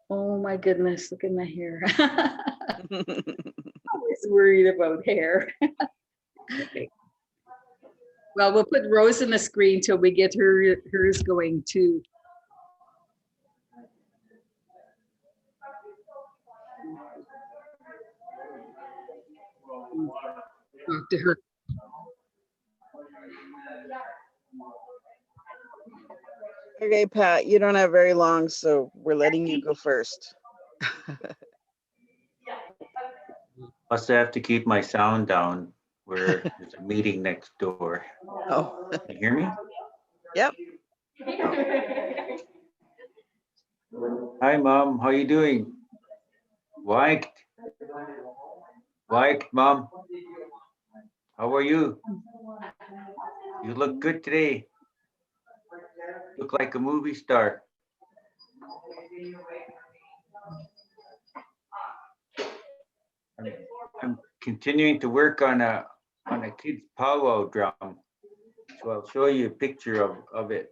Oh my goodness, look at my hair. Always worried about hair. Okay. Well, we'll put Rose on the screen till we get hers going too. Talk to her. Okay, Pat, you don't have very long, so we're letting you go first. Plus, I have to keep my sound down where there's a meeting next door. Oh, Can you hear me? yep. Hi, Mom. How you doing? White. White, Mom. How are you? You look good today. Look like a movie star. I'm continuing to work on a kid's powwow drum. So I'll show you a picture of it.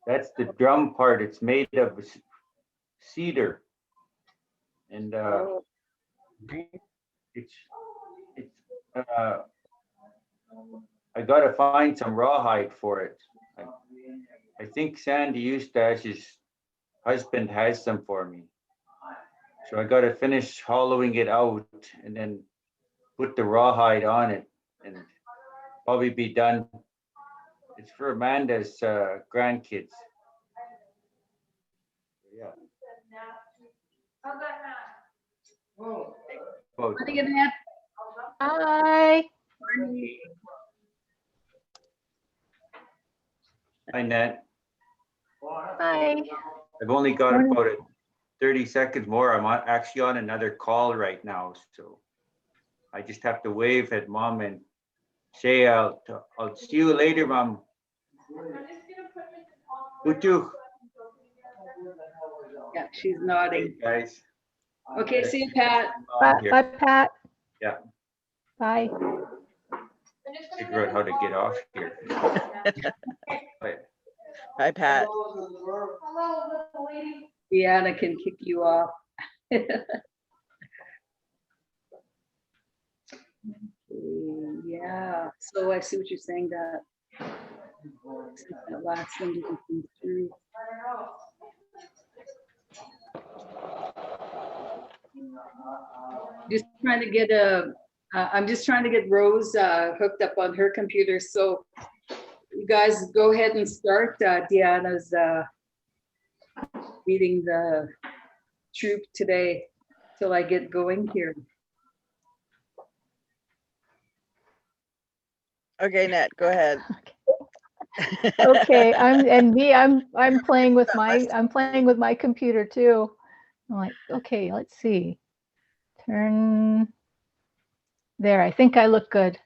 That's the drum part. It's made of cedar. And it's I gotta find some rawhide for it. I think Sandy Eustace's husband has some for me. So I gotta finish hollowing it out and then put the rawhide on it and probably be done. It's for Amanda's grandkids. Yeah. About Morning, Annette. Hi. Hi, Nat. Hi. I've only got Morning. about 30 seconds more. I'm actually on another call right now, so I just have to wave at Mom and say I'll see you later, Mom. Utu. Yeah, she's nodding. Hey, guys. Okay, see you, Pat. Bye, Here. bye, Pat. Yeah. Bye. Figure out how to get off here. Hi, Pat. Deanna can kick you off. Yeah, so I see what you're saying, that last thing didn't come through. Just trying to get I'm just trying to get Rose hooked up on her computer. So you guys go ahead and start. Deanna's leading the troop today till I get going here. Okay, Nat, go ahead. Okay, I'm playing with my computer too. I'm like, okay, let's see. Turn there. I think I look good.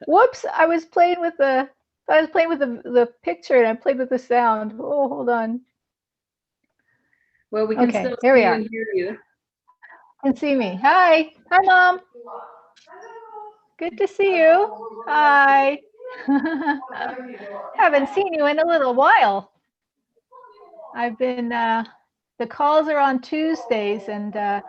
Whoops! I was playing with the picture and I played with the sound. Oh, hold on. Well, we can Okay, still here see we you are. and hear you. You can see me. Hi, Mom. Good to see you. Hi. Haven't seen you in a little while. I've been, the calls are on Tuesdays, and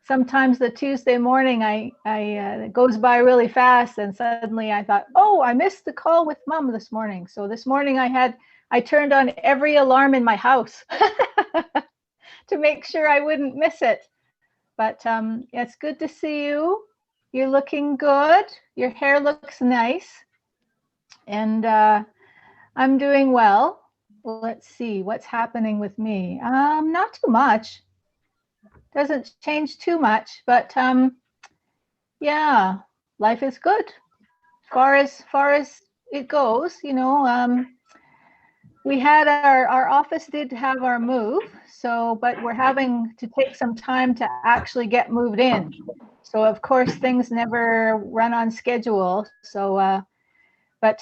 sometimes the Tuesday morning it goes by really fast, and suddenly I thought, oh, I missed the call with Mom this morning. So this morning I turned on every alarm in my house to make sure I wouldn't miss it. But it's good to see you. You're looking good. Your hair looks nice. And I'm doing well. Let's see what's happening with me. Not too much. Doesn't change too much, but yeah, life is good. Far as it goes, you know. We had our office did have our move, so but we're having to take some time to actually get moved in. So of course things never run on schedule. So but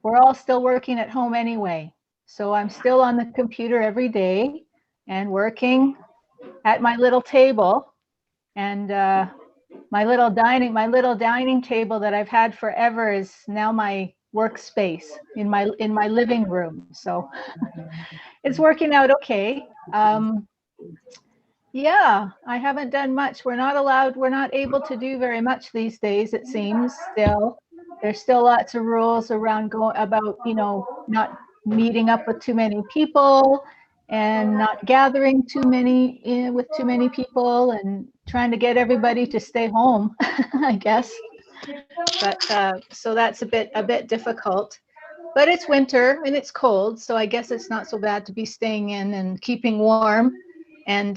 we're all still working at home anyway. So I'm still on the computer every day and working at my little table. And my little dining table that I've had forever is now my workspace in my living room. So it's working out okay. Yeah, I haven't done much. We're not able to do very much these days, it seems. Still, there's still lots of rules around about, not meeting up with too many people and not gathering with too many people and trying to get everybody to stay home, I guess. But so that's a bit difficult. But it's winter and it's cold, so I guess it's not so bad to be staying in and keeping warm. And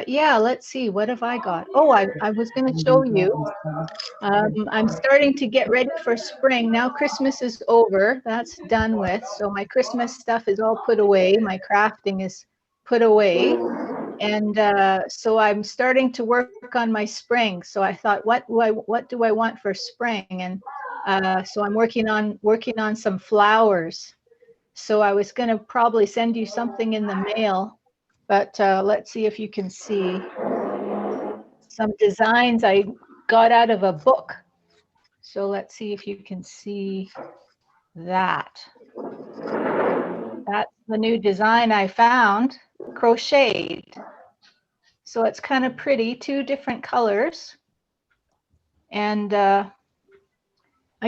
yeah, let's see, what have I got? Oh, I was going to show you. I'm starting to get ready for spring. Now Christmas is over. That's done with. So my Christmas stuff is all put away. My crafting is put away. And so I'm starting to work on my spring. So I thought, what do I want for spring? And so I'm working on some flowers. So I was going to probably send you something in the mail. But let's see if you can see some designs I got out of a book. So let's see if you can see that. That's the new design I found, crocheted. So it's kind of pretty, 2 different colors. And I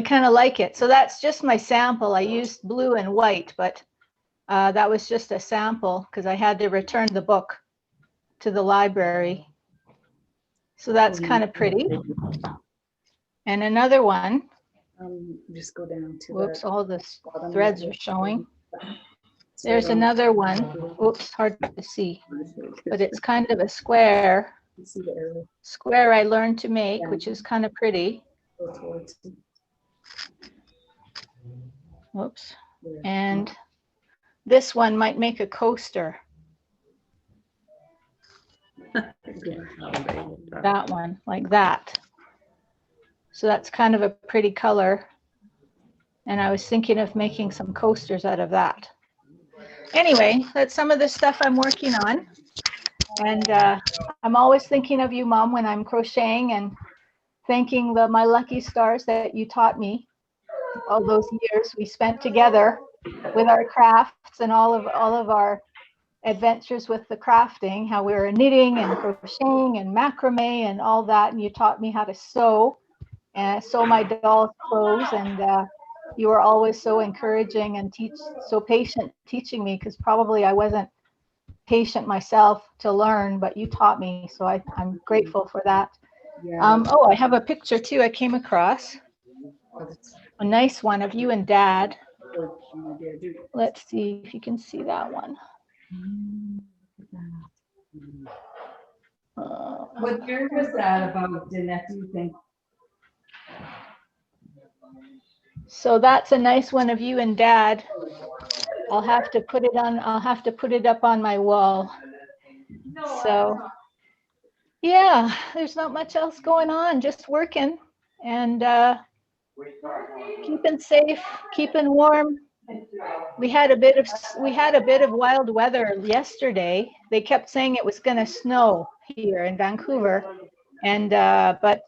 kind of like it. So that's just my sample. I used blue and white, but that was just a sample because I had to return the book to the library. So that's kind of pretty. And another one. Just go down to Whoops, all the bottom threads of are it. showing. There's another one. Oops, hard to see. But it's kind of a square. You see the arrow? Square I learned to make, which is kind of pretty. Go towards it. Whoops. Yeah. And this one might make a coaster. That one, like that. So that's kind of a pretty color. And I was thinking of making some coasters out of that. Anyway, that's some of the stuff I'm working on. And I'm always thinking of you, Mom, when I'm crocheting and thanking my lucky stars that you taught me all those years we spent together with our crafts and all of our adventures with the crafting, how we were knitting and crocheting and macrame and all that. And you taught me how to sew my doll's clothes. And you were always so encouraging and so patient teaching me, because probably I wasn't patient myself to learn, but you taught me. So I'm grateful for that. Yeah. Oh, I have a picture too I came across. A nice one of you and Dad. Let's see if you can see that one. What year was that about, Danette, do you think? So that's a nice one of you and Dad. I'll have to put it up on my wall. So yeah, there's not much else going on, just working and keeping safe, keeping warm. We had a bit of wild weather yesterday. They kept saying it was going to snow here in Vancouver, and but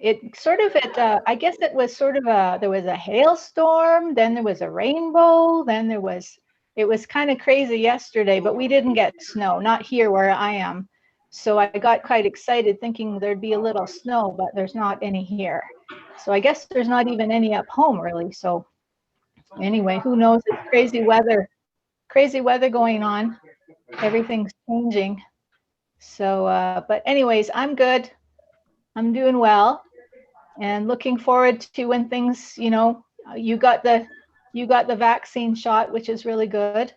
I guess it was there was a hailstorm, then there was a rainbow, then it was kind of crazy yesterday, but we didn't get snow, not here where I am. So I got quite excited thinking there'd be a little snow, but there's not any here. So I guess there's not even any up home really. So anyway, who knows? It's crazy weather going on. Everything's changing. So, but anyways, I'm good. I'm doing well and looking forward to when things, you got the vaccine shot, which is really good.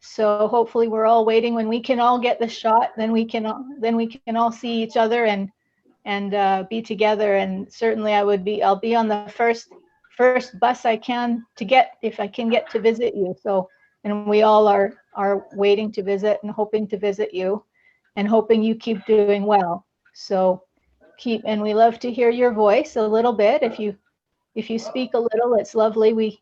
So hopefully we're all waiting when we can all get the shot, then we can all see each other and be together. And certainly I'll be on the first bus I can to get, if I can get to visit you. So, and we all are waiting to visit and hoping to visit you and hoping you keep doing well. So and we love to hear your voice a little bit. If you speak a little, it's lovely.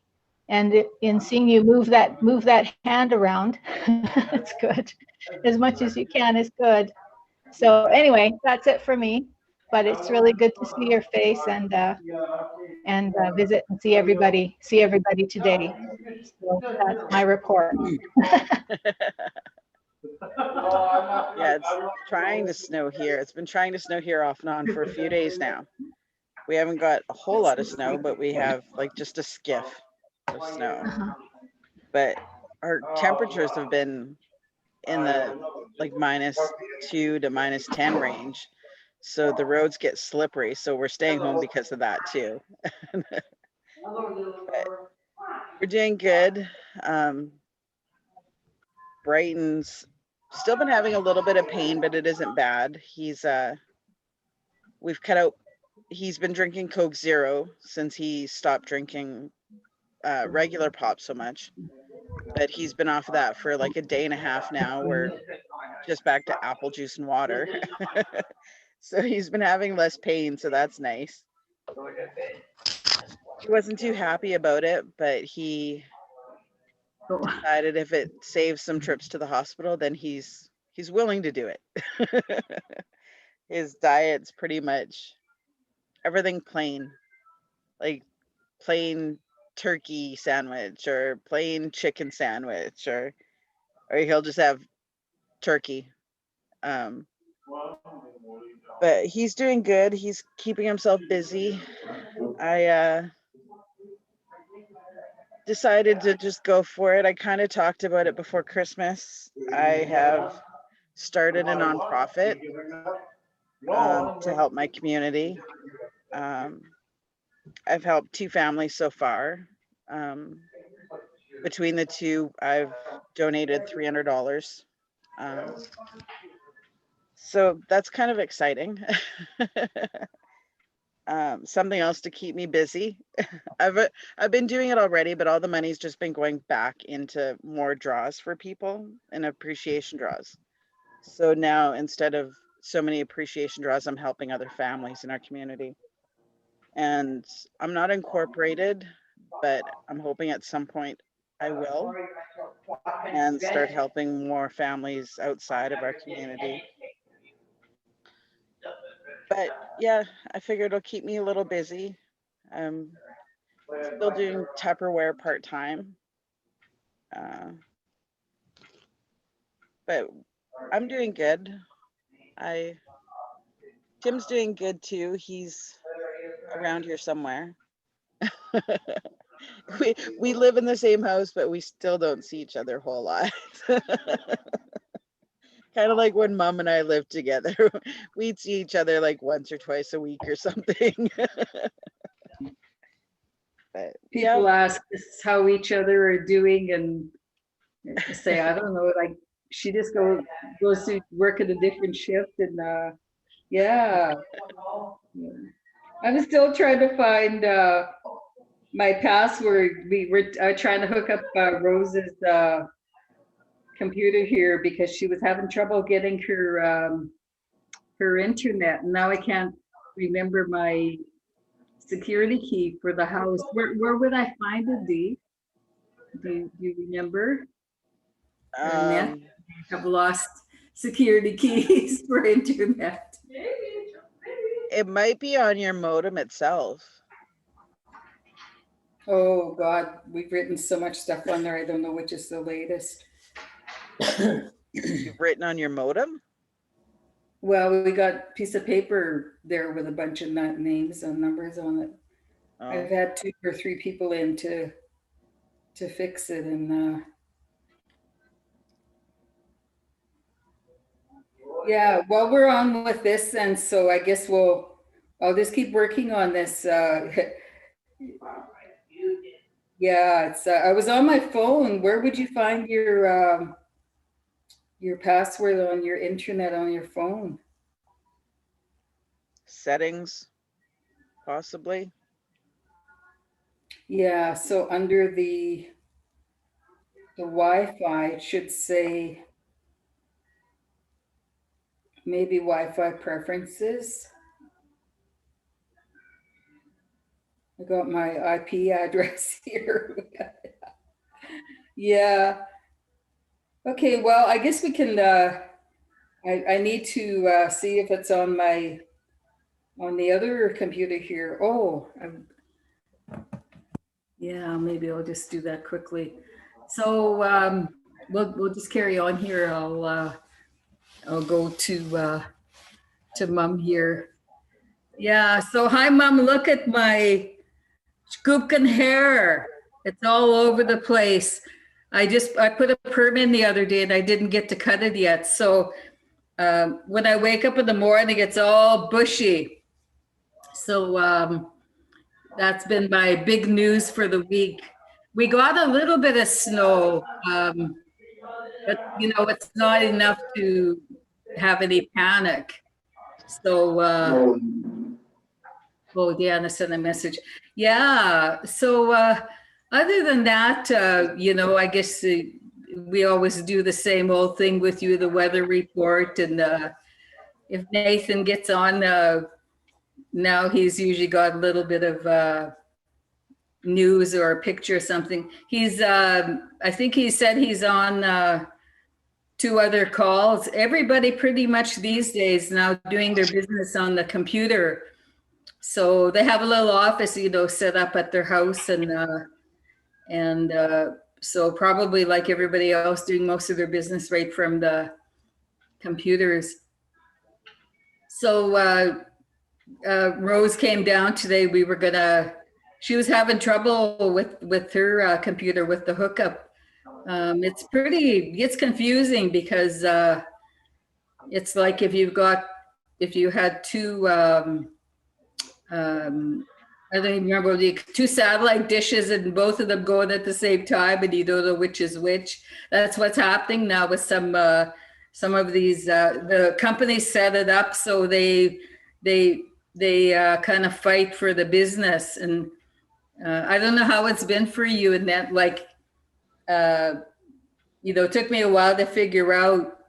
In seeing you move that hand around, it's good. As much as you can is good. So anyway, that's it for me. but it's really good to see your face and visit and see everybody today. So that's my report. Yeah, it's trying to snow here. It's been trying to snow here off and on for a few days now. We haven't got a whole lot of snow, but we have like just a skiff of snow. Uh-huh. But our temperatures have been in the like -2 to -10 range. So the roads get slippery. So we're staying home because of that too. But we're doing good. Brighton's still been having a little bit of pain, but it isn't bad. He's been drinking Coke Zero since he stopped drinking regular pop so much. But he's been off of that for like a day and a half now. We're just back to apple juice and water. So he's been having less pain, so that's nice. He wasn't too happy about it, but he decided if it saves some trips to the hospital, then he's willing to do it. His diet's pretty much everything plain, like plain turkey sandwich or plain chicken sandwich, or he'll just have turkey. But he's doing good. He's keeping himself busy. I decided to just go for it. I kind of talked about it before Christmas. I have started a nonprofit to help my community. I've helped 2 families so far. Between the 2, I've donated $300. So that's kind of exciting. Something else to keep me busy. I've been doing it already, but all the money's just been going back into more draws for people and appreciation draws. So now instead of so many appreciation draws, I'm helping other families in our community. And I'm not incorporated, but I'm hoping at some point I will, and start helping more families outside of our community. But yeah, I figured it'll keep me a little busy. I'm still doing Tupperware part-time. But I'm doing good. Tim's doing good too. He's around here somewhere. We live in the same house, but we still don't see each other a whole lot. Kind of like when Mom and I lived together. We'd see each other like once or twice a week or something. But People yeah, ask us how each other are doing and say, I don't know, like she just goes to work at a different shift and yeah. I'm still trying to find my password. We were trying to hook up Rose's computer here because she was having trouble getting her internet, and now I can't remember my security key for the house. Where would I find it, Dee? Do you remember? um, I've lost security keys for internet. it might be on your modem itself. Oh God, we've written so much stuff on there. I don't know which is the latest. You've written on your modem? Well, we got a piece of paper there with a bunch of names and numbers on it. Oh. I've had 2 or 3 people in to fix it, and yeah, well, we're on with this, and so I guess I'll just keep working on this. Yeah, it's I was on my phone. Where would you find your password on your internet on your phone? Settings, possibly. Yeah, so under the Wi-Fi, it should say maybe Wi-Fi preferences. I got my IP address here. Yeah. Okay, well, I guess we can, I need to see if it's on my on the other computer here. Oh, yeah, maybe I'll just do that quickly. So we'll just carry on here. I'll go to Mom here. Yeah. So hi, Mom. Look at my Scoopkin hair. It's all over the place. I put a perm in the other day and I didn't get to cut it yet. So when I wake up in the morning, it's all bushy. So that's been my big news for the week. We got a little bit of snow, but it's not enough to have any panic. So, oh, Deanna sent a message. Yeah. So, other than that, I guess we always do the same old thing with you, the weather report. And if Nathan gets on, now he's usually got a little bit of news or a picture or something. I think he said he's on 2 other calls. Everybody pretty much these days now doing their business on the computer. So they have a little office, set up at their house, and so probably like everybody else doing most of their business right from the computers. So Rose came down today. She was having trouble with her computer with the hookup. It's confusing because it's like if you had 2 I don't even remember the 2 satellite dishes and both of them going at the same time and you don't know which is which. That's what's happening now with some of these. The companies set it up so they kind of fight for the business. And I don't know how it's been for you in that, it took me a while to figure out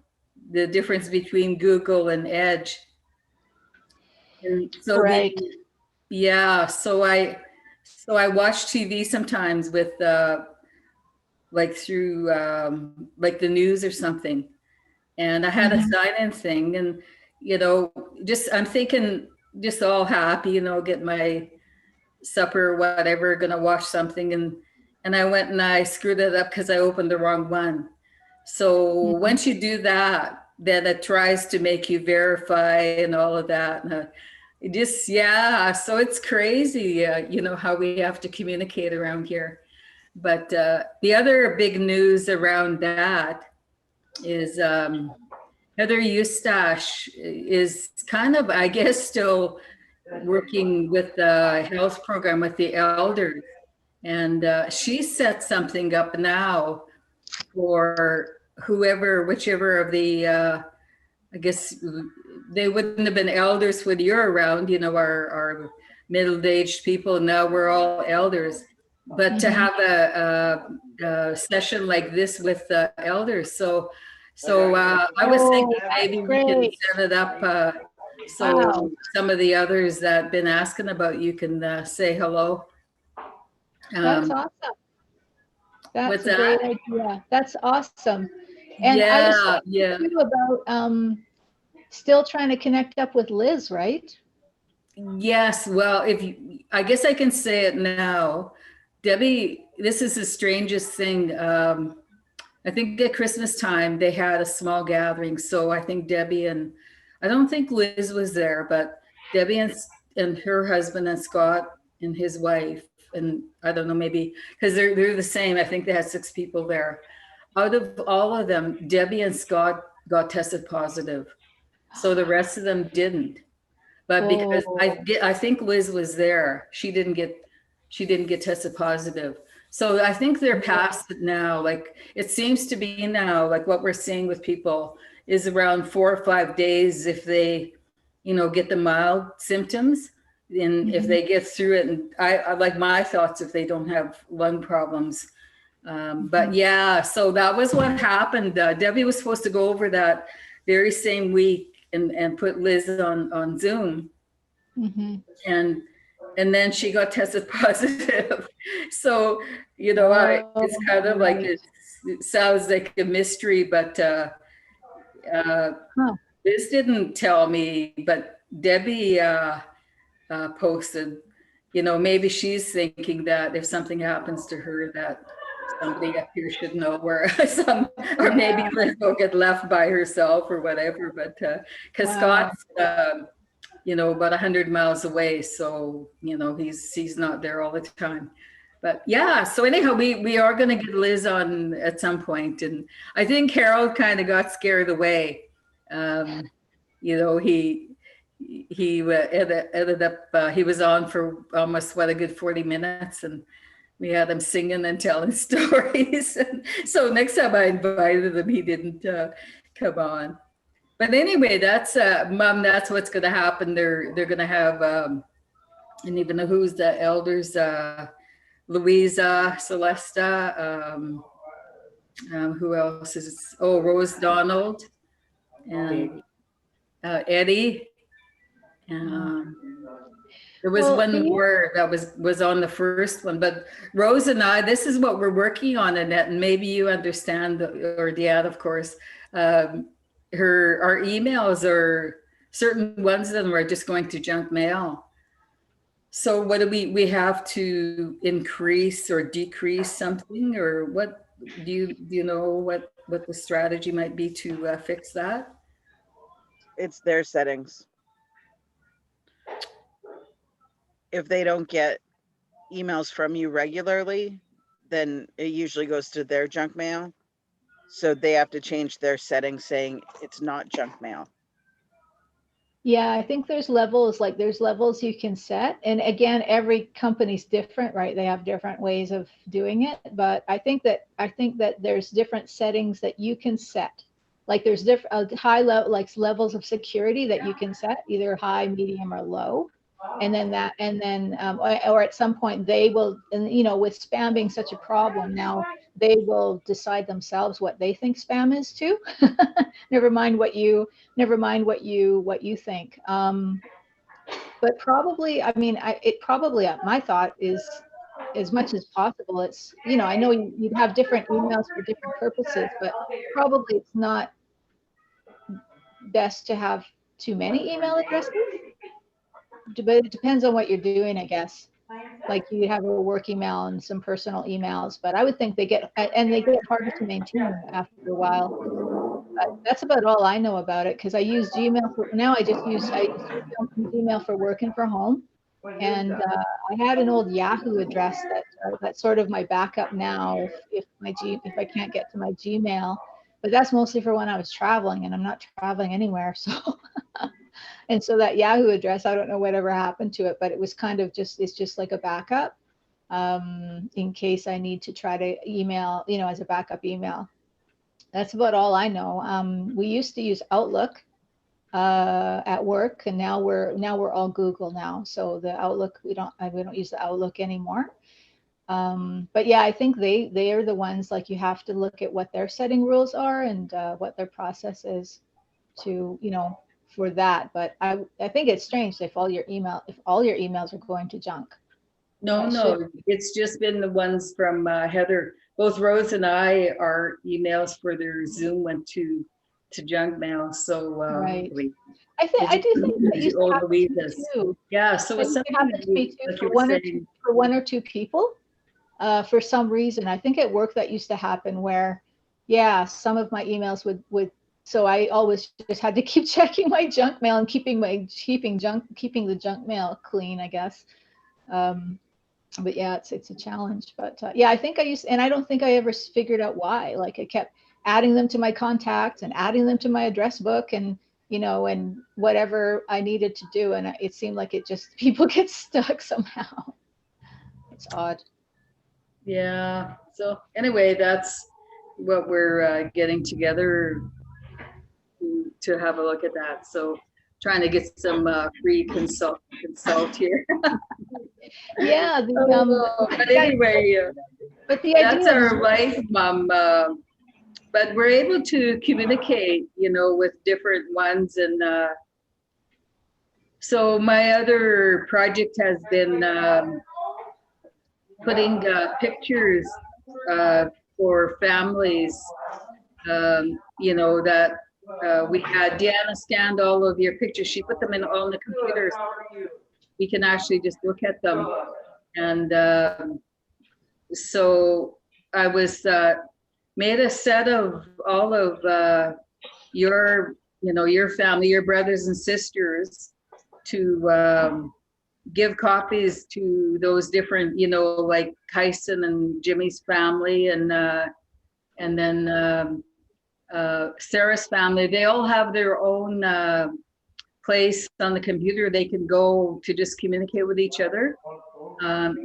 the difference between Google and Edge. And so Right. yeah, so I watch TV sometimes with through the news or something, and I had a sign-in thing, and I'm thinking just all happy, get my supper or whatever, gonna watch something, and I went and I screwed it up because I opened the wrong one. So once you do that, then it tries to make you verify and all of that. And, so it's crazy, how we have to communicate around here. But the other big news around that is Heather Eustache is kind of, I guess, still working with the health program with the elders. And she set something up now for whichever of the, I guess, they wouldn't have been elders when you're around, our middle-aged people. Now we're all elders, but to have a session like this with the elders. So I was thinking maybe we can set it up so some of the others that have been asking about you can say hello. That's awesome. That's what's a great idea. That's awesome. And I was thinking too about still trying to connect up with Liz, right? Yes. Well, I guess I can say it now. Debbie, this is the strangest thing. I think at Christmas time, they had a small gathering. So I think Debbie I don't think Liz was there, but Debbie and her husband and Scott and his wife, and I don't know, maybe, because they're the same. I think they had 6 people there. Out of all of them, Debbie and Scott got tested positive. So the rest of them didn't. But because I think Liz was there, she didn't get tested positive. So I think they're past it now. Like it seems to be now, like what we're seeing with people is around 4 or 5 days if they, get the mild symptoms. And if they get through it, and I like my thoughts if they don't have lung problems. But yeah, so that was what happened. Debbie was supposed to go over that very same week and put Liz on Zoom. And then she got tested positive. So, it's kind of like, it sounds like a mystery, but Liz didn't tell me, but Debbie posted. You know, maybe she's thinking that if something happens to her, that somebody up here should know where or maybe Liz will get left by herself or whatever. But because Wow. Scott's, you know, about 100 miles away, so you know he's not there all the time. But yeah, so anyhow, we are going to get Liz on at some point, and I think Harold kind of got scared away. You know, he ended up he was on for almost a good 40 minutes, and we had him singing and telling stories. And so next time I invited him, he didn't come on. But anyway, that's Mom. That's what's going to happen. They're going to have, and even know who's the elders. Louisa, Celesta, who else is? Oh, Rose Donald, and Eddie. There was Well, one can you- more that was on the first one, but Rose and I, this is what we're working on, Annette, and maybe you understand, or Deanne, of course. Our emails are certain ones of them are just going to junk mail. So what do we have to increase or decrease something, or what do you know what the strategy might be to fix that? It's their settings. If they don't get emails from you regularly, then it usually goes to their junk mail. So they have to change their settings saying it's not junk mail. Yeah, I think there's levels you can set. And again, every company's different, right? They have different ways of doing it. But I think that there's different settings that you can set. Like there's different high level, like levels of security that you can set, either high, medium, or low. And then or at some point they will, and you know, with spam being such a problem now, they will decide themselves what they think spam is too. never mind what you think. But probably, I mean, my thought is, as much as possible, it's, you know, I know you'd have different emails for different purposes, but probably it's not best to have too many email addresses. But it depends on what you're doing, I guess. Like you have a work email and some personal emails, but I would think they get harder to maintain after a while. But that's about all I know about it, because I use Gmail I just use Gmail for working from home. And I had an old Yahoo address that's sort of my backup now if I can't get to my Gmail. But that's mostly for when I was traveling, and I'm not traveling anywhere, so. And so that Yahoo address, I don't know whatever happened to it, but it was kind of it's just like a backup in case I need to try to email, you know, as a backup email. That's about all I know. We used to use Outlook at work, and now we're all Google now. So the Outlook, we don't use the Outlook anymore. But yeah, I think they are the ones, like, you have to look at what their setting rules are and what their process is to, you know, for that. But I think it's strange if all your emails are going to junk. No, it's just been the ones from Heather. Both Rose and I, our emails for their Zoom went to junk mail. So right. I do think that used to happen to me too. Yeah, so it's something happened to me too for one or two people. For some reason, I think at work that used to happen where, yeah, some of my emails would. So I always just had to keep checking my junk mail and keeping the junk mail clean, I guess. But yeah, it's a challenge. But yeah, I think and I don't think I ever figured out why. Like I kept adding them to my contacts and adding them to my address book, and you know, and whatever I needed to do, and it seemed like people get stuck somehow. It's odd. Yeah. So anyway, that's what we're getting together to have a look at that. So trying to get some free consult here. Yeah. But anyway, but the that's idea our life, Mom. But we're able to communicate, you know, with different ones. And so my other project has been putting pictures for families, you know, that we had Deanna scanned all of your pictures. She put them in on the computers. we can actually just look at them. And so I was made a set of all of your, your family, your brothers and sisters, to give copies to those different, like Kyson and Jimmy's family, and then Sarah's family. They all have their own place on the computer they can go to just communicate with each other.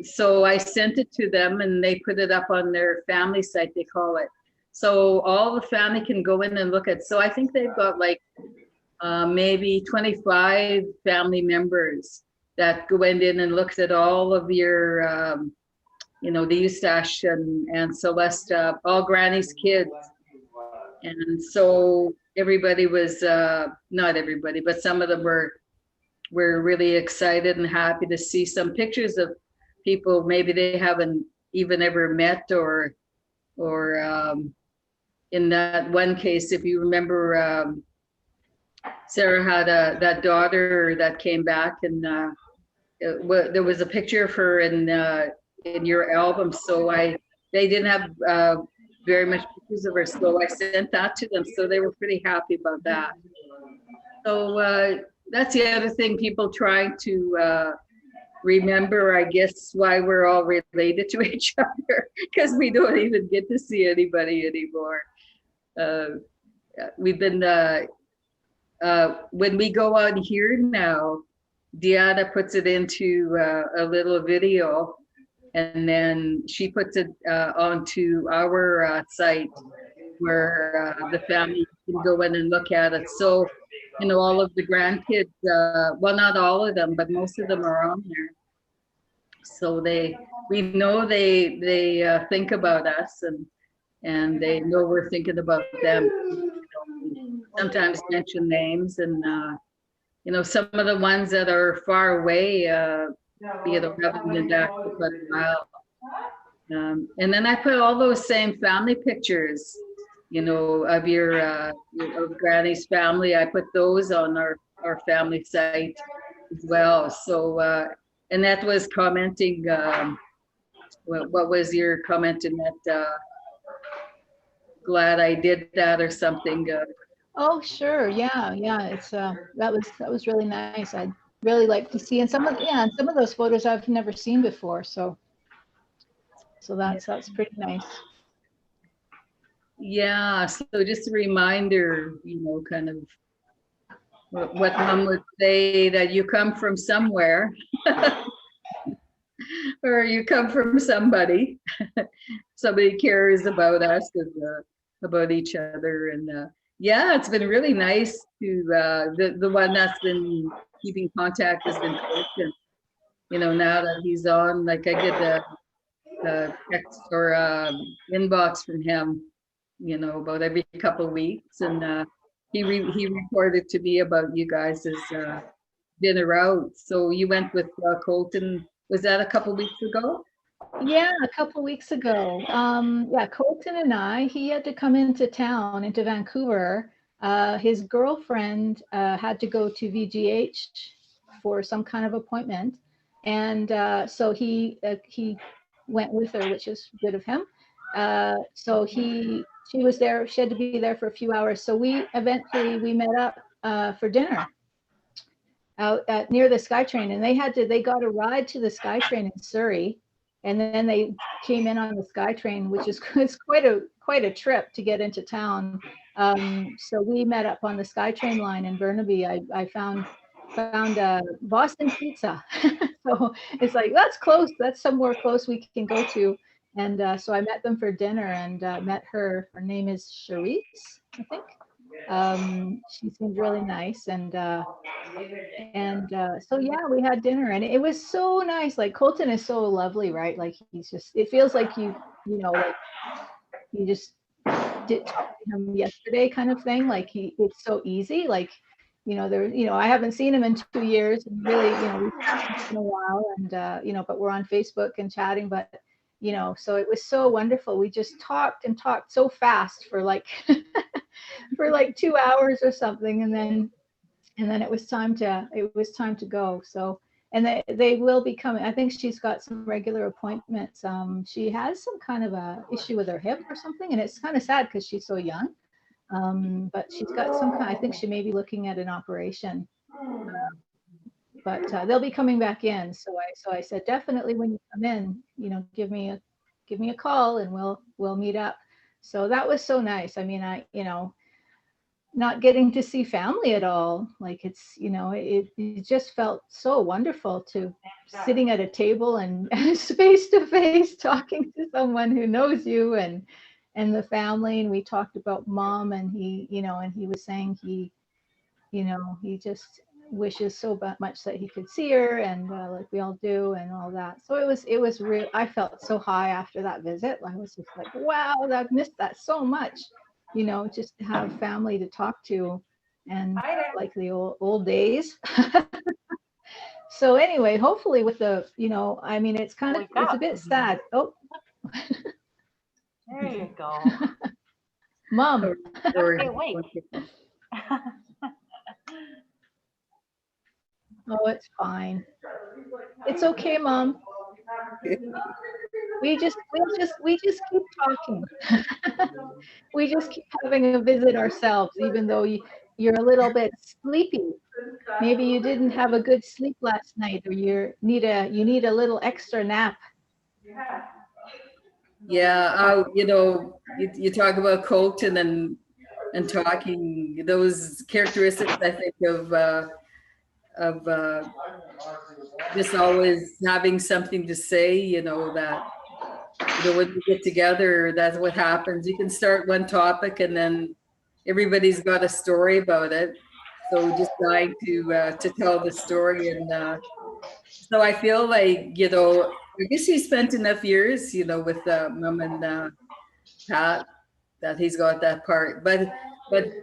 So I sent it to them, and they put it up on their family site, they call it. So all the family can go in and look at. So I think they've got like maybe 25 family members that went in and looked at all of your, the Eustache and Celeste, all Granny's kids. And so everybody was, not everybody, but some of them were really excited and happy to see some pictures of people maybe they haven't even ever met, or in that one case, if you remember, Sarah had that daughter that came back, and there was a picture of her in your album. So they didn't have very much pictures of her, so I sent that to them. So they were pretty happy about that. So that's the other thing, people trying to remember, I guess, why we're all related to each other, because we don't even get to see anybody anymore. We've been, when we go out here now, Deanna puts it into a little video, and then she puts it onto our site, where the family can go in and look at it. So, all of the grandkids, well, not all of them, but most of them are on there. So we know they think about us, and they know we're thinking about them. Sometimes mention names, and some of the ones that are far away, haven't been back for quite a while. And then I put all those same family pictures, of your of Granny's family. I put those on our family site as well. So and that was commenting. What was your comment in that? Glad I did that, or something. Oh, sure. Yeah. It's that was really nice. I'd really like to see, and some of those photos I've never seen before. So that's pretty nice. Yeah. So just a reminder, kind of what Mom would say, that you come from somewhere, or you come from somebody. Somebody cares about us and about each other, and yeah, it's been really nice to the one that's been keeping contact has been Colton. Now that he's on, like, I get the text or inbox from him, about every couple of weeks, and he reported to me about you guys' dinner out. So you went with Colton. Was that a couple of weeks ago? Yeah, a couple weeks ago. Colton and he had to come into town, into Vancouver. His girlfriend had to go to VGH for some kind of appointment. And so he went with her, which is good of him. So she was there, she had to be there for a few hours. So we met up for dinner out near the SkyTrain, and they got a ride to the SkyTrain in Surrey. And then they came in on the SkyTrain, which is quite a trip to get into town. So we met up on the SkyTrain line in Burnaby. I found Boston Pizza. So it's like, that's close. That's somewhere close we can go to. And so I met them for dinner, and met her. Her name is Charisse, I think. She seemed really nice, and so yeah, we had dinner, and it was so nice. Like, Colton is so lovely, right? Like, it feels like like you just did talk to him yesterday, kind of thing. Like, it's so easy. Like, I haven't seen him in 2 years, and really, we've talked in a while, and but we're on Facebook and chatting, but so it was so wonderful. We just talked and talked so fast for like for like 2 hours or something, and then it was time to go. So, and they will be coming. I think she's got some regular appointments. She has some kind of a issue with her hip or something, and it's kind of sad because she's so young. But she's got some kind, I think she may be looking at an operation. But they'll be coming back in. So I said, definitely when you come in, you know, give me a call and we'll meet up. So that was so nice. I mean, you know, not getting to see family at all. Like it's, you know, it just felt so wonderful to sitting at a table and face to face talking to someone who knows you and the family. And we talked about mom, and he, you know, and he was saying he, you know, he just wishes so much that he could see her, and like we all do, and all that. So it was real. I felt so high after that visit. I was just like, wow, I've missed that so much. You know, just to have family to talk to, and like the old days. So anyway, hopefully with the, you know, I mean, it's kind of, it's a bit sad. Oh, There you go. Mom. Okay, wait. Oh, it's fine. It's okay, Mom. We just keep talking. We just keep having a visit ourselves, even though you're a little bit sleepy. Maybe you didn't have a good sleep last night, or you need a little extra nap. Yeah, you know, you talk about Colton and talking, those characteristics, I think, of just always having something to say, you know, that, you know, when we get together, that's what happens. You can start one topic and then everybody's got a story about it. So just dying to tell the story. And so I feel like, you know, I guess he spent enough years, you know, with Mom and Pat, that he's got that part. But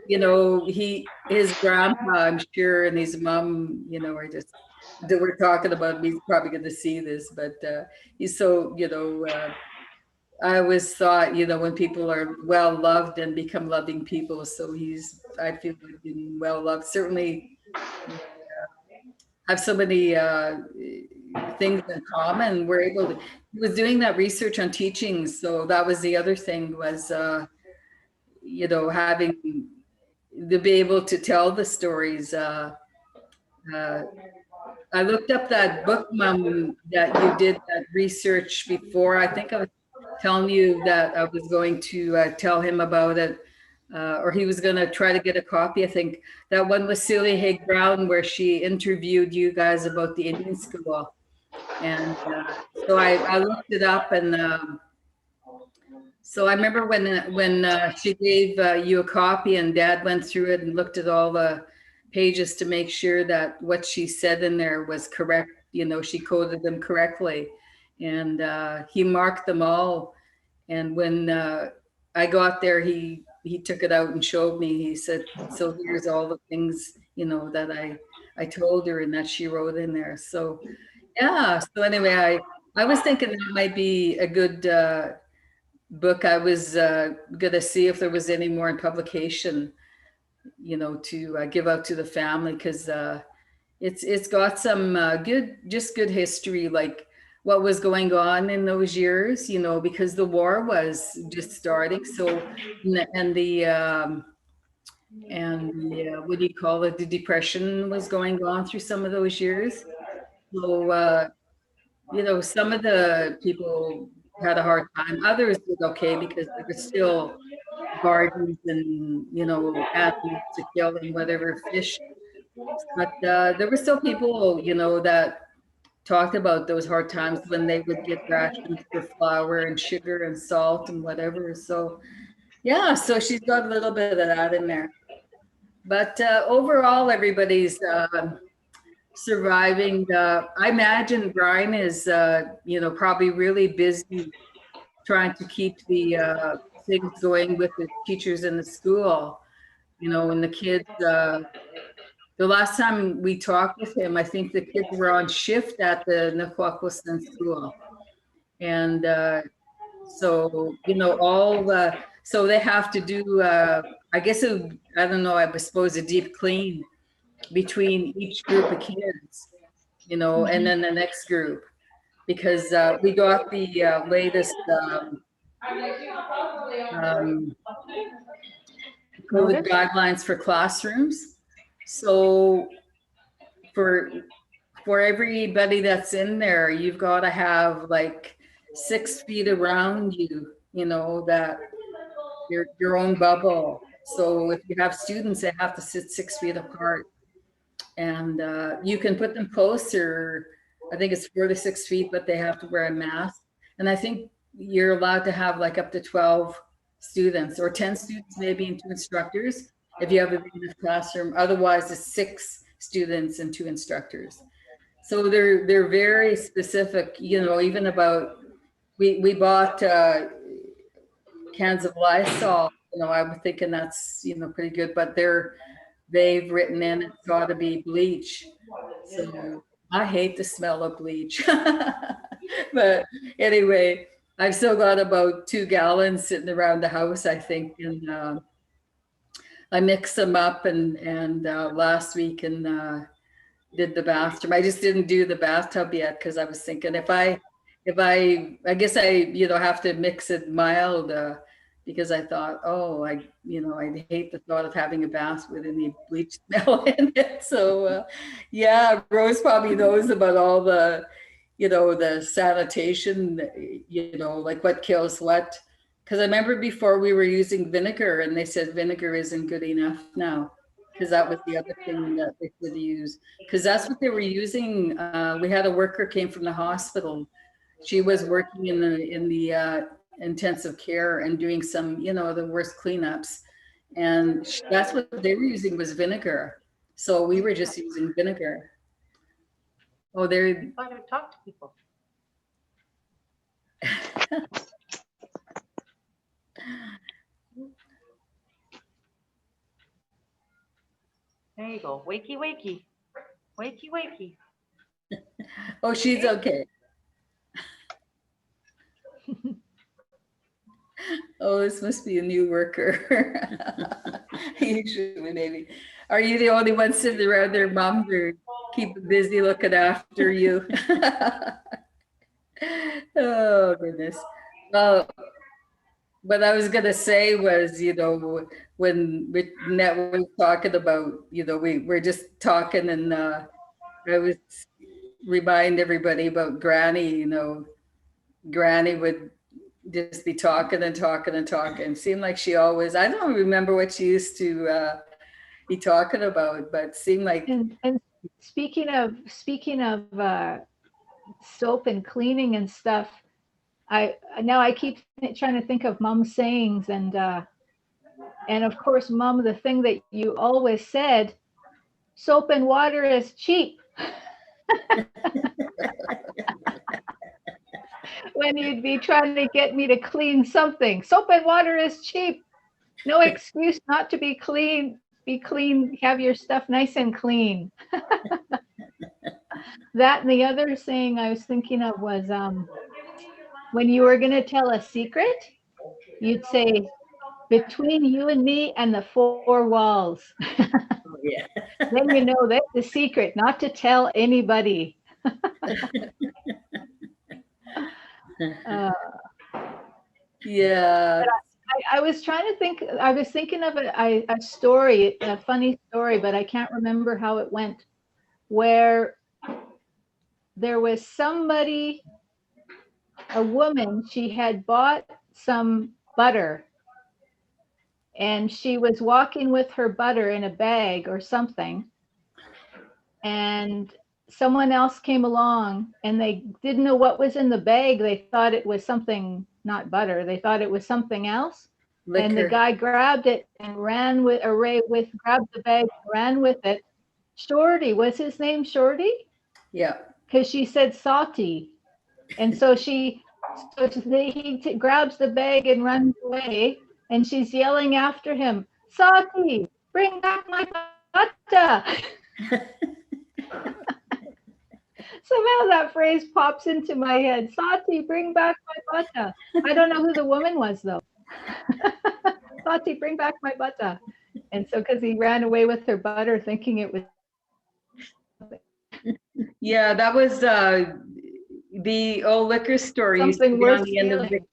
you know, his grandpa, I'm sure, and his mom, you know, are just, that we're talking about. He's probably going to see this, but he's so, you know, I always thought, you know, when people are well loved and become loving people, so I feel like being well loved. Certainly have so many things in common. We're able to, he was doing that research on teaching. So that was the other thing, was, you know, having to be able to tell the stories. I looked up that book, Mom, that you did that research before. I think I was telling you that I was going to tell him about it, or he was going to try to get a copy. I think that one was Celia Haig Brown, where she interviewed you guys about the Indian school. And so I looked it up, and so I remember when she gave you a copy, and Dad went through it and looked at all the pages to make sure that what she said in there was correct. You know, she coded them correctly, and he marked them all. And when I got there, he took it out and showed me. He said, "So here's all the things, you know, that I told her and that she wrote in there." So yeah. So anyway, I was thinking that might be a good book. I was gonna see if there was any more in publication, you know, to give out to the family, because it's got some good history, like what was going on in those years, you know, because the war was just starting. So and the what do you call it? The depression was going on through some of those years. So you know, some of the people had a hard time. Others did okay because there were still gardens and, you know, animals to kill and whatever, fish. But there were still people, you know, that talked about those hard times when they would get rations for flour and sugar and salt and whatever. So yeah, so she's got a little bit of that in there. But overall, everybody's surviving. I imagine Brian is, you know, probably really busy trying to keep the things going with the teachers in the school, you know, and the kids. The last time we talked with him, I think the kids were on shift at the Naquaquistan school. And so, you know, so they have to do, I guess, I don't know, I suppose a deep clean between each group of kids. you know, and then the next group, because we got the latest um, COVID Notice? guidelines for classrooms. So for everybody that's in there, you've got to have like 6 feet around you, you know, that your own bubble. So if you have students, they have to sit 6 feet apart, and you can put them closer. I think it's 4 to 6 feet, but they have to wear a mask. And I think you're allowed to have like up to 12 students or 10 students, maybe, and 2 instructors if you have a big enough classroom. Otherwise, it's 6 students and 2 instructors. So they're very specific, you know, even about, we bought cans of Lysol, you know, I'm thinking that's, you know, pretty good, but they've written in it's got to be bleach. So I hate the smell of bleach. But anyway, I've still got about 2 gallons sitting around the house, I think, and I mixed them up and last week and did the bathroom. I just didn't do the bathtub yet because I was thinking if I guess I, you know, have to mix it mild because I thought, oh, I hate the thought of having a bath with any bleach smell in it. So yeah, Rose probably knows about all the, you know, the sanitation, you know, like what kills what. Because I remember before we were using vinegar and they said vinegar isn't good enough now. Because that was the other thing that they could use. Because that's what they were using. We had a worker came from the hospital. She was working in the intensive care and doing some, you know, the worst cleanups. And that's what they were using was vinegar. So we were just using vinegar. Oh, they're. I don't talk to people. There you go. Wakey, wakey. Wakey, wakey. Oh, she's okay. Oh, this must be a new worker. Usually, maybe. Are you the only one sitting around there, Mom? Or keep busy looking after you? Oh, goodness. Well, what I was gonna say was, you know, when Net was talking about, you know, we're just talking, and I was remind everybody about Granny. You know, Granny would just be talking and talking and talking. Seemed like she always, I don't remember what she used to be talking about, but seemed like. And speaking of soap and cleaning and stuff, I keep trying to think of Mom's sayings, and of course, Mom, the thing that you always said, soap and water is cheap. When you'd be trying to get me to clean something, soap and water is cheap. No excuse not to be clean. Be clean. Have your stuff nice and clean. That, and the other saying I was thinking of was when you were going to tell a secret, you'd say, between you and me and the 4 walls. Oh, yeah. Then you know that's the secret, not to tell anybody. Yeah. I was trying to think, I was thinking of a story, a funny story, but I can't remember how it went, where there was somebody, a woman, she had bought some butter, and she was walking with her butter in a bag or something, and someone else came along and they didn't know what was in the bag. They thought it was something, not butter, they thought it was something else. Liquor. And the guy grabbed it and ran with, grabbed the bag, ran with it. Shorty, was his name Shorty? Yeah. Because she said Sati. And so he grabs the bag and runs away, and she's yelling after him, Sati, bring back my butter. Somehow that phrase pops into my head. Sati, bring back my butter. I don't know who the woman was, though. Sati, bring back my butter. And so, because he ran away with her butter thinking it was Yeah, that was the old liquor store used to Something be on worth the end of stealing.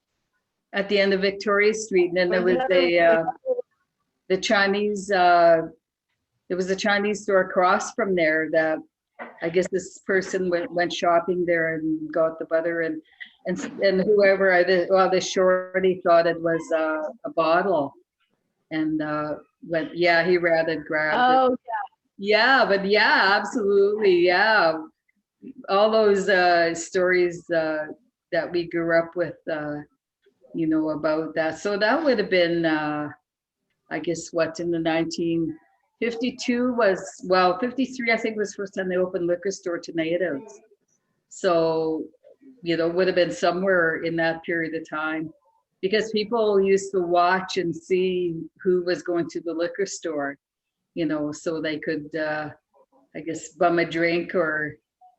at the end of Victoria Street, and then there Was was another- the Chinese there was a Chinese store across from there that I guess this person went shopping there and got the butter and whoever the shorty thought it was a bottle and went he rather grabbed it. Oh, Yeah, but yeah, absolutely, yeah. All those stories that we grew up with, about that. So that would have been, I guess, what in the 1952 was, 53, I think was the first time they opened liquor store to natives. So, would have been somewhere in that period of time because people used to watch and see who was going to the liquor store, so they could, I guess, bum a drink or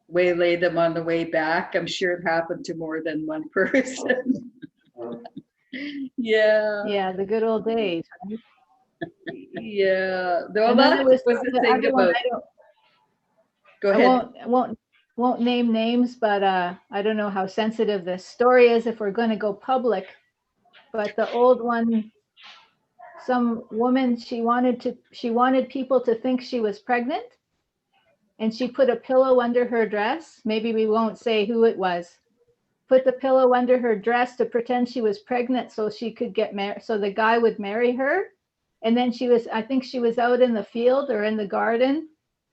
waylay them on the way back. I'm sure it happened to more than one person. Yeah, yeah, the good old days. yeah. Well, And then that there was was the the thing other one. about. Go I ahead. won't name names, but I don't know how sensitive this story is if we're going to go public. But the old one, some woman, she wanted people to think she was pregnant, and she put a pillow under her dress. Maybe we won't say who it was. Put the pillow under her dress to pretend she was pregnant so she could get married, so the guy would marry her. And then I think she was out in the field or in the garden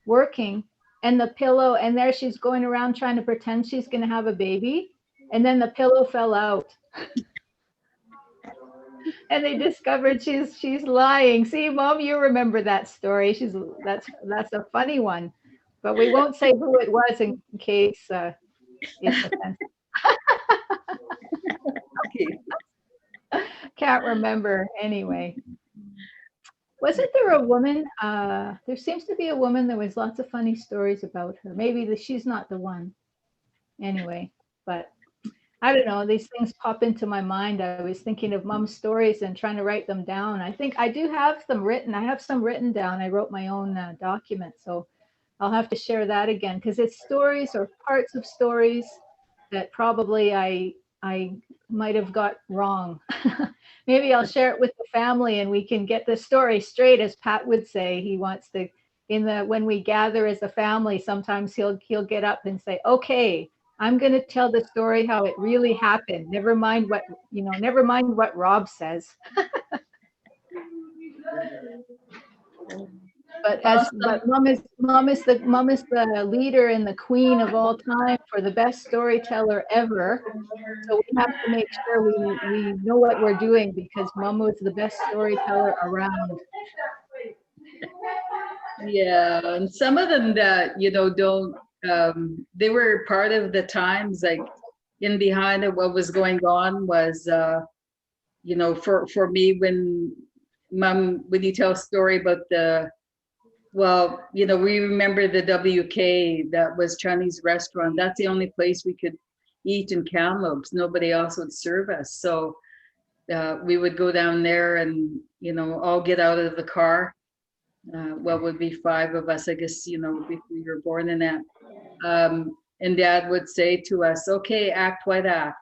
working, and the pillow, and there she's going around trying to pretend she's going to have a baby, and then the pillow fell out. And they discovered she's lying. See, Mom, you remember that story. That's a funny one, but we won't say who it was in case it's offensive. Okay. Can't remember anyway. Wasn't there a woman? There seems to be a woman. There was lots of funny stories about her. Maybe she's not the one. Anyway, but I don't know. These things pop into my mind. I was thinking of Mom's stories and trying to write them down. I think I do have them written. I have some written down. I wrote my own document, so I'll have to share that again because it's stories or parts of stories that probably I might have got wrong. Maybe I'll share it with the family and we can get the story straight, as Pat would say. He wants to, when we gather as a family, sometimes he'll get up and say, okay, I'm going to tell the story how it really happened. Never mind what Rob says. But mom is the leader and the queen of all time for the best storyteller ever. So we have to make sure we know what we're doing because Mom was the best storyteller around. Yeah, and some of them that don't. They were part of the times, like in behind of what was going on was, for me when you tell a story about we remember the WK, that was Chinese restaurant. That's the only place we could eat in Kamloops. Nobody else would serve us. So we would go down there and, all get out of the car. What would be 5 of us, I guess, before we were born in that. And Dad would say to us, okay, act white act,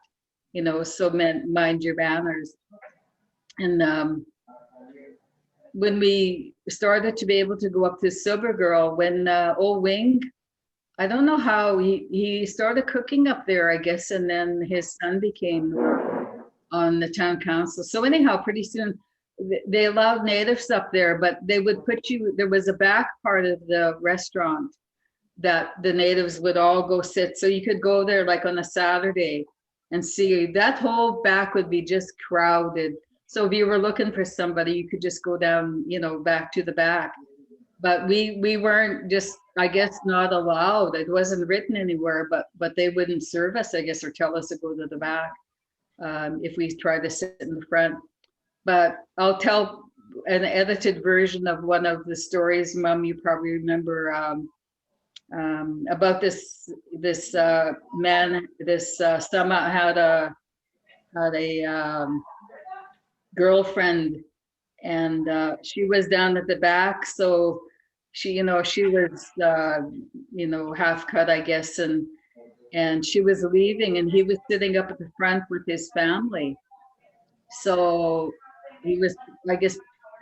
so meant mind your manners. And when we started to be able to go up to Silvergirl, when old Wing, I don't know how he started cooking up there, I guess, and then his son became on the town council. So anyhow, pretty soon they allowed natives up there, but they would there was a back part of the restaurant that the natives would all go sit. So you could go there like on a Saturday and see that whole back would be just crowded. So if you were looking for somebody, you could just go down, back to the back. But we weren't just, I guess, not allowed. It wasn't written anywhere, but they wouldn't serve us, I guess, or tell us to go to the back if we tried to sit in the front. But I'll tell an edited version of one of the stories, Mom, you probably remember, about this man, Sama had a girlfriend, and she was down at the back, so she was, half cut, I guess, and she was leaving, and he was sitting up at the front with his family. So he was, I guess,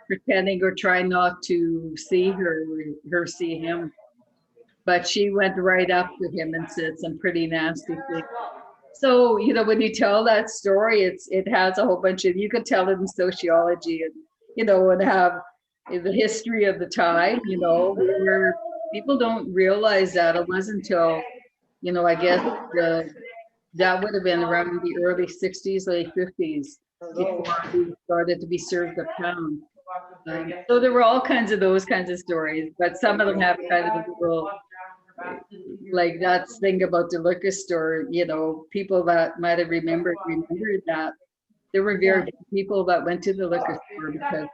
pretending or trying not to see her see him. But she went right up to him and said some pretty nasty things. So, when you tell that story, it has a whole bunch of, you could tell it in sociology and, and have the history of the time, where people don't realize that it wasn't until, I guess that would have been around the early 60s, late 50s, before we started to be served uptown. So there were all kinds of those kinds of stories, but some of them have kind of a little, like that thing about the liquor store, people that might have remembered that there were very few people that went to the liquor store, because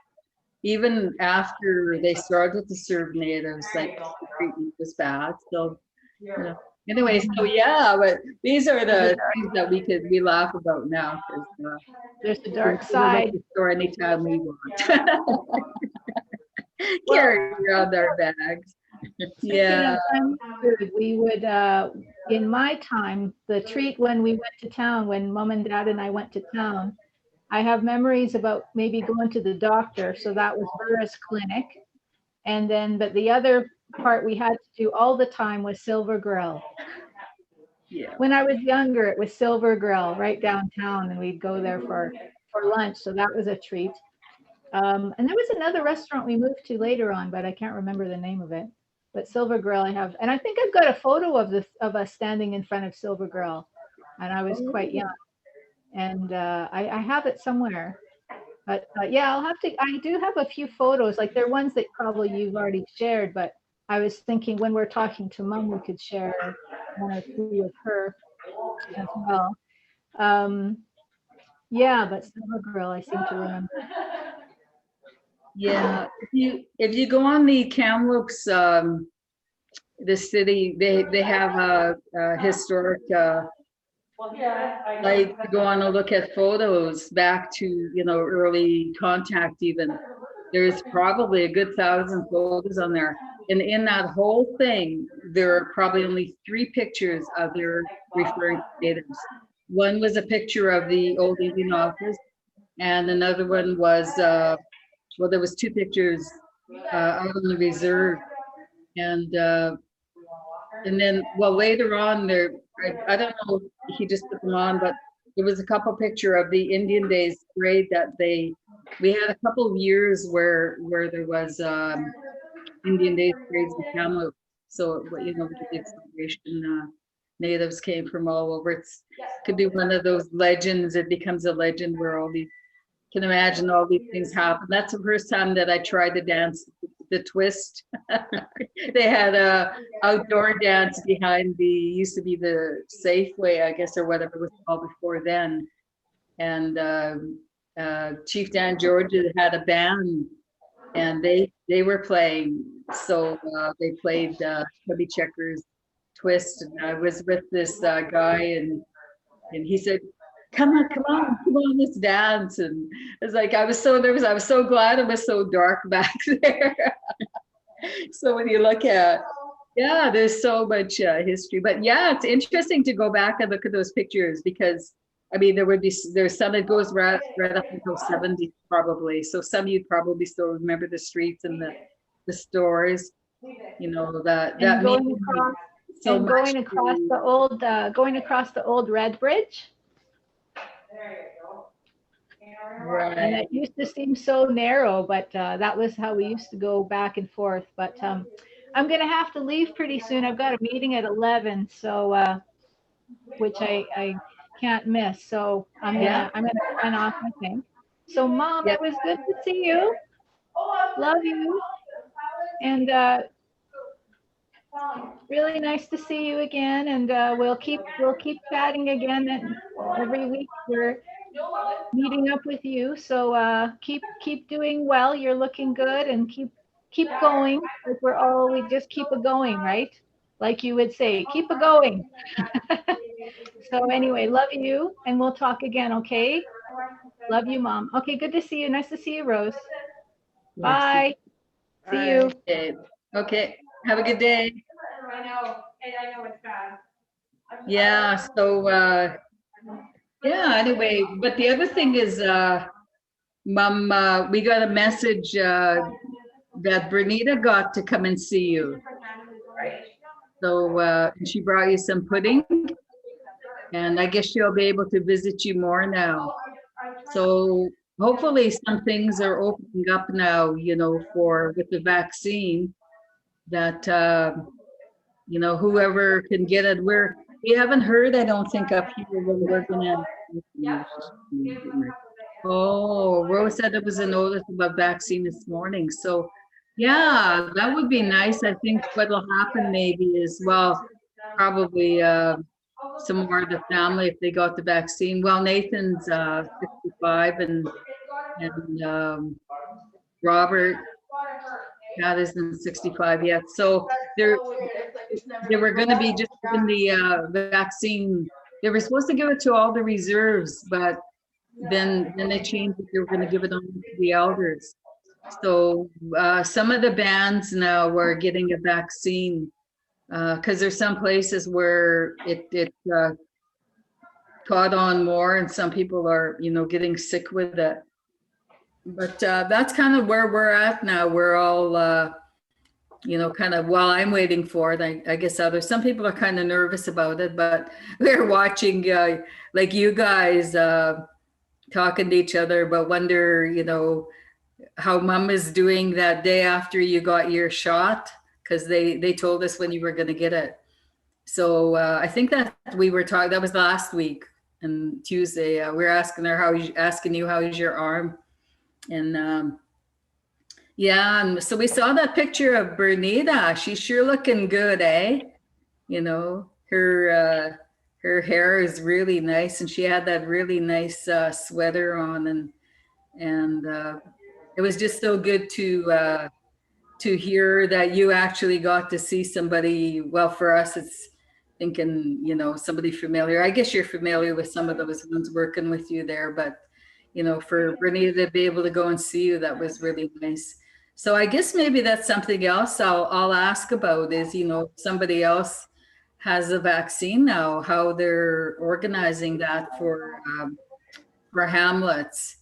even after they started to serve natives, like, the treatment was bad. So, anyway, so yeah, but these are the things that we laugh about now, because There's the dark we can go to the side. liquor store anytime we want. Carry around our bags. Yeah. Speaking of food, we would, in my time, the treat when we went to town, when mom and dad and I went to town, I have memories about maybe going to the doctor. So that was Burris Clinic. And then, but the other part we had to do all the time was Silver Grill. Yeah. When I was younger, it was Silver Grill right downtown, and we'd go there for lunch. So that was a treat. And there was another restaurant we moved to later on, but I can't remember the name of it. But Silver Grill I have, and I think I've got a photo of us standing in front of Silver Grill, and I was quite young, and I have it somewhere. But yeah, I do have a few photos, like they're ones that probably you've already shared, but I was thinking when we're talking to mom, we could share one or two of her as well. Yeah, but Silver Grill, I seem to remember. Yeah, if you go on the Kamloops, the city, they have a historic, like, to go on and look at photos back to, early contact even. There's probably a good 1,000 photos on there. And in that whole thing, there are probably only 3 pictures of their referring to natives. One was a picture of the old Indian office, and another one was, well, there was 2 pictures out on the reserve, and then, well, later on there, I don't know if he just put them on, but there was a couple picture of the Indian Days parade that we had a couple of years where there was Indian Days parades in Kamloops. So, the big celebration, natives came from all over. Could be one of those legends. It becomes a legend where all these, can imagine all these things happen. That's the first time that I tried to dance the twist. They had a outdoor dance behind used to be the Safeway, I guess, or whatever it was called before then. And Chief Dan George had a band, and they were playing. So they played Chubby Checkers twist, and I was with this guy, and he said, come on, let's dance. And it's like, I was so nervous. I was so glad it was so dark back there. So when you look at, yeah, there's so much history. But yeah, it's interesting to go back and look at those pictures, because I mean, there's some that goes right up until 70 probably. So some you'd probably still remember the streets and the stores, that And going means across, so and much going across to- the old Red Bridge. And right. it used to seem so narrow, but that was how we used to go back and forth. But I'm going to have to leave pretty soon. I've got a meeting at 11, so which I can't miss. So I'm gonna sign off, I think. So Mom, Yeah. it was good to see you. Love you. And really nice to see you again. And we'll keep chatting again. And every week we're meeting up with you. So keep doing well. You're looking good, and keep going. Like we just keep it going, right? Like you would say, keep it going. So anyway, love you, and we'll talk again, okay? Love you, Mom. Okay, good to see you. Nice to see you, Rose. Bye. See you. Okay. Okay, have a good day. I know, I know it's bad. Yeah, so, yeah, anyway, but the other thing is, Mom, we got a message, that Bernita got to come and see you. So, and she brought you some pudding, and I guess she'll be able to visit you more now. So hopefully some things are opening up now, you know, for, with the vaccine, that, whoever can get it, we haven't heard, I don't think, up here when we're gonna. Oh, Rose said there was a notice about vaccine this morning, so, yeah, that would be nice. I think what'll happen maybe is, well, probably, some more of the family, if they got the vaccine. Well, Nathan's, 65, and, Robert, that isn't 65 yet, so they were gonna be just given the vaccine. They were supposed to give it to all the reserves, but then they changed it. They were gonna give it only to the elders. So, some of the bands now were getting a vaccine, because there's some places where it caught on more, and some people are, getting sick with it. But, that's kind of where we're at now. We're all, kind of, while I'm waiting for it, I guess some people are kind of nervous about it, but we're watching, like you guys, talking to each other, but wonder, how Mom is doing that day after you got your shot, because they told us when you were going to get it. So, I think that we were talking, that was last week and Tuesday, we were asking her, asking you, how is your arm? And, yeah, and so we saw that picture of Bernita. She's sure looking good, eh? Her hair is really nice, and she had that really nice sweater on, and it was just so good to hear that you actually got to see somebody. Well, for us, it's thinking, somebody familiar. I guess you're familiar with some of those ones working with you there, but for Bernita to be able to go and see you, that was really nice. So I guess maybe that's something else I'll ask about is, somebody else has a vaccine now, how they're organizing that for Hamlets.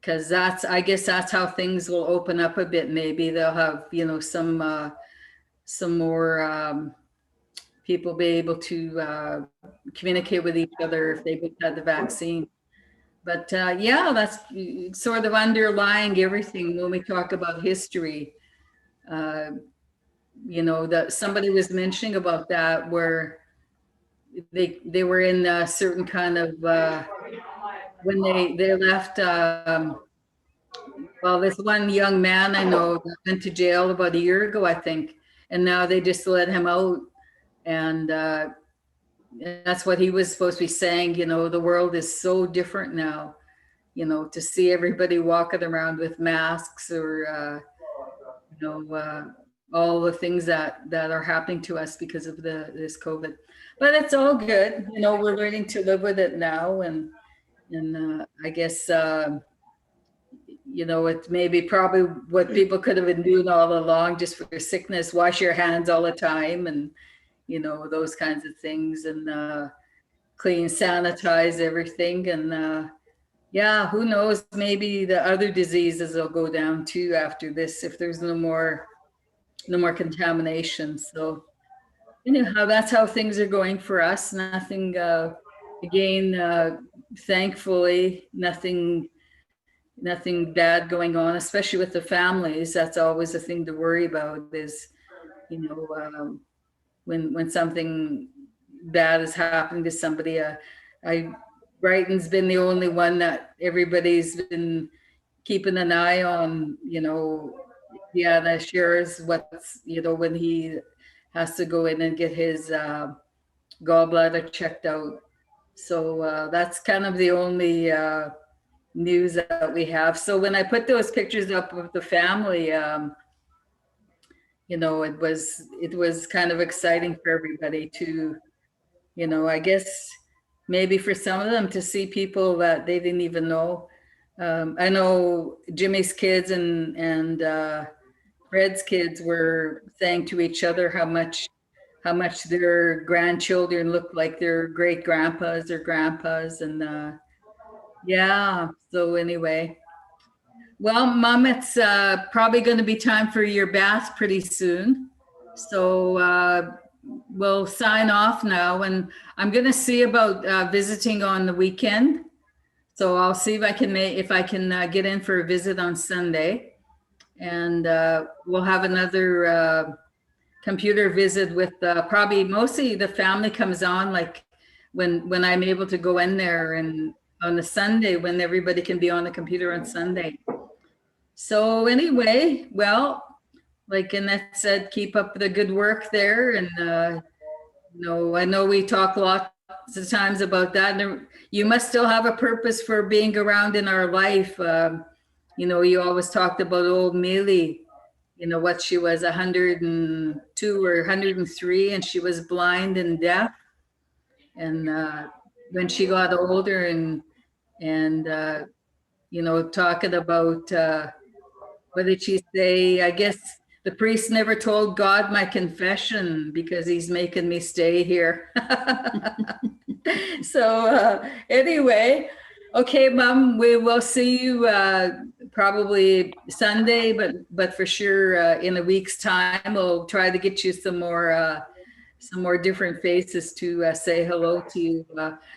Because I guess that's how things will open up a bit. Maybe they'll have, some more people be able to communicate with each other if they both had the vaccine. But yeah, that's sort of underlying everything when we talk about history. That somebody was mentioning about that, where they were in a certain kind of when they left. Well, this one young man I know went to jail about a year ago, I think, and now they just let him out, and that's what he was supposed to be saying. The world is so different now. To see everybody walking around with masks, or all the things that are happening to us because of this COVID. But it's all good. We're learning to live with it now, and I guess it's maybe probably what people could have been doing all along, just for sickness. Wash your hands all the time, and those kinds of things, and clean, sanitize everything, and yeah, who knows? Maybe the other diseases will go down too after this, if there's no more contamination. So anyhow, that's how things are going for us. Nothing, again, thankfully, nothing bad going on, especially with the families. That's always a thing to worry about is, when something bad is happening to somebody. Brighton's been the only one that everybody's been keeping an eye on, yeah, that shares what's, when he has to go in and get his gallbladder checked out. So that's kind of the only news that we have. So when I put those pictures up of the family, it was kind of exciting for everybody to, I guess maybe for some of them to see people that they didn't even know. I know Jimmy's kids and Fred's kids were saying to each other how much their grandchildren look like their great grandpas or grandpas, and yeah. So anyway, well, Mom, it's probably going to be time for your bath pretty soon. So we'll sign off now, and I'm going to see about visiting on the weekend. So I'll see if I can get in for a visit on Sunday, and we'll have another computer visit with probably mostly the family comes on, like when I'm able to go in there, and on the Sunday when everybody can be on the computer on Sunday. So anyway, well, like Annette said, keep up the good work there. And, I know we talk lots of times about that. And you must still have a purpose for being around in our life. You always talked about old Millie, what she was 102 or 103, and she was blind and deaf. And when she got older and talking about, what did she say? I guess the priest never told God my confession because he's making me stay here. So anyway, okay, Mom, we will see you probably Sunday, but for sure in a week's time, we'll try to get you some more different faces to say hello to you.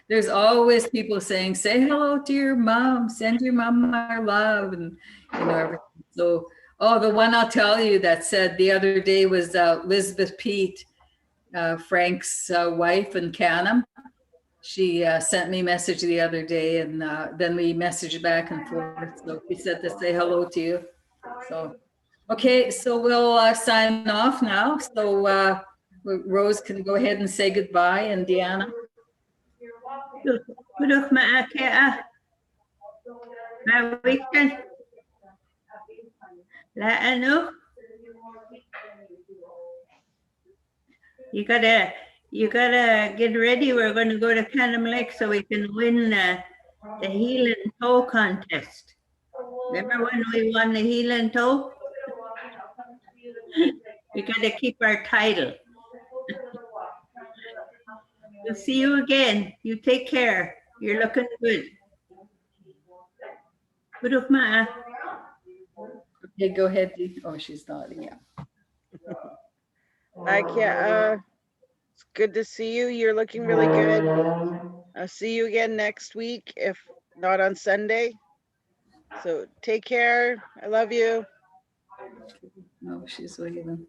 There's always people saying, say hello to your mom, send your mom our love, and everything. So, the one I'll tell you that said the other day was Elizabeth Pete, Frank's wife in Canham. She sent me a message the other day, and then we messaged back and forth. So she said to say hello to you. So, okay, so we'll sign off now. So Rose can go ahead and say goodbye, and Deanna. Guduk maakea. Mawikan. Laanu. You gotta get ready. We're going to go to Canham Lake so we can win the heel and toe contest. Remember when we won the heel and toe? We got to keep our title. We'll see you again. You take care. You're looking good. Guduk maa. Okay, go ahead. Oh, she's nodding. Yeah. I can't. It's good to see you. You're looking really good. I'll see you again next week, if not on Sunday. So take care. I love you. No, she's leaving.